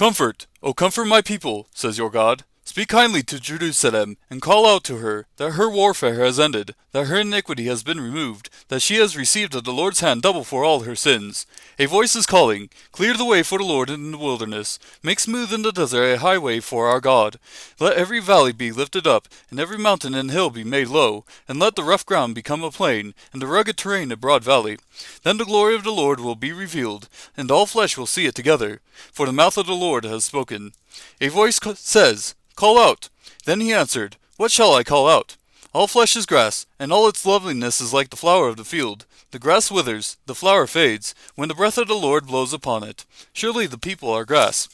Comfort, O comfort my people, says your God. Speak kindly to Jerusalem, and call out to her that her warfare has ended, that her iniquity has been removed, that she has received at the Lord's hand double for all her sins. A voice is calling, clear the way for the Lord in the wilderness, make smooth in the desert a highway for our God. Let every valley be lifted up, and every mountain and hill be made low, and let the rough ground become a plain, and the rugged terrain a broad valley. Then the glory of the Lord will be revealed, and all flesh will see it together, for the mouth of the Lord has spoken. A voice says, Call out. Then he answered, What shall I call out? All flesh is grass, and all its loveliness is like the flower of the field. The grass withers, the flower fades, when the breath of the Lord blows upon it. Surely the people are grass.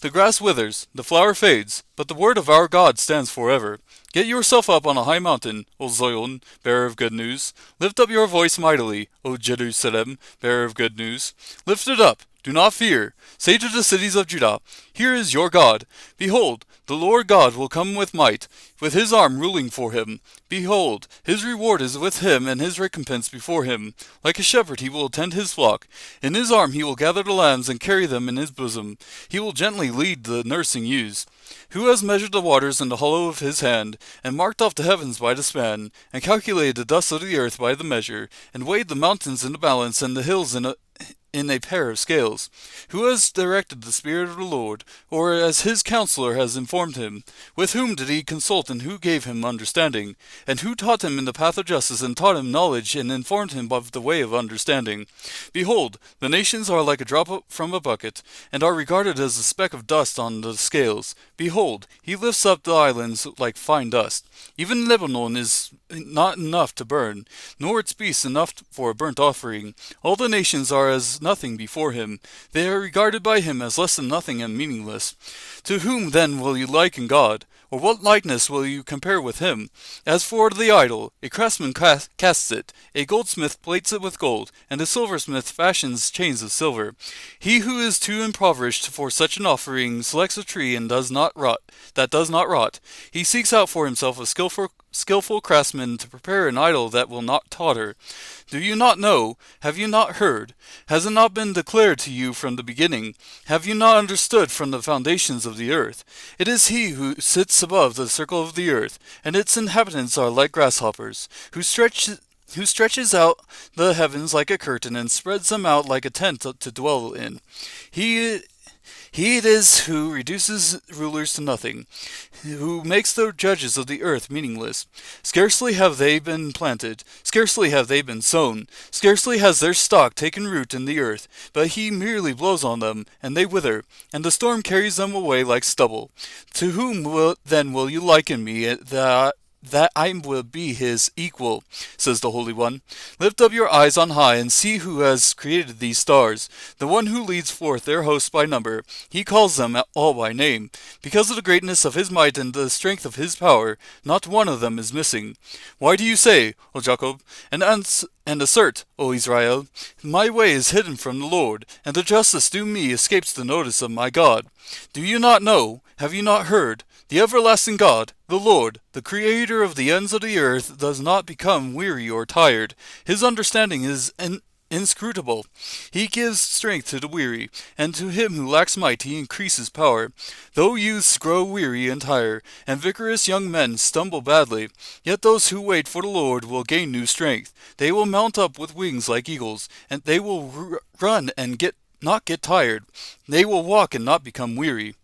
The grass withers, the flower fades, but the word of our God stands forever. Get yourself up on a high mountain, O Zion, bearer of good news. Lift up your voice mightily, O Jerusalem, bearer of good news. Lift it up, do not fear. Say to the cities of Judah, Here is your God. Behold, the Lord God will come with might, with his arm ruling for him. Behold, his reward is with him, and his recompense before him. Like a shepherd he will tend his flock. In his arm he will gather the lambs and carry them in his bosom. He will gently lead the nursing ewes. Who has measured the waters in the hollow of his hand, and marked off the heavens by the span, and calculated the dust of the earth by the measure, and weighed the mountains in the balance, and the hills in a pair of scales? Who has directed the Spirit of the Lord, or as his counselor has informed him? With whom did he consult, and who gave him understanding? And who taught him in the path of justice, and taught him knowledge, and informed him of the way of understanding? Behold, the nations are like a drop from a bucket, and are regarded as a speck of dust on the scales. Behold, he lifts up the islands like fine dust. Even Lebanon is not enough to burn, nor its beasts enough for a burnt offering. All the nations are as nothing before him. They are regarded by him as less than nothing and meaningless. To whom then will you liken God? Or what likeness will you compare with him? As for the idol, a craftsman casts it, a goldsmith plates it with gold, and a silversmith fashions chains of silver. He who is too impoverished for such an offering selects a tree and does not rot. He seeks out for himself a skillful craftsman to prepare an idol that will not totter. Do you not know? Have you not heard? Has it not been declared to you from the beginning? Have you not understood from the foundations of the earth? It is he who sits above the circle of the earth, and its inhabitants are like grasshoppers, who stretches out the heavens like a curtain and spreads them out like a tent to dwell in. He it is who reduces rulers to nothing, who makes the judges of the earth meaningless. Scarcely have they been planted, scarcely have they been sown, scarcely has their stock taken root in the earth, but he merely blows on them, and they wither, and the storm carries them away like stubble. To whom then will you liken me, that I will be his equal, says the Holy One. Lift up your eyes on high, and see who has created these stars, the one who leads forth their hosts by number. He calls them all by name. Because of the greatness of his might and the strength of his power, not one of them is missing. Why do you say, O Jacob, and assert, O Israel, my way is hidden from the Lord, and the justice due me escapes the notice of my God? Do you not know? Have you not heard? The everlasting God, the Lord, the Creator of the ends of the earth, does not become weary or tired. His understanding is inscrutable. He gives strength to the weary, and to him who lacks might he increases power. Though youths grow weary and tire, and vigorous young men stumble badly, yet those who wait for the Lord will gain new strength. They will mount up with wings like eagles, and they will run and not get tired. They will walk and not become weary.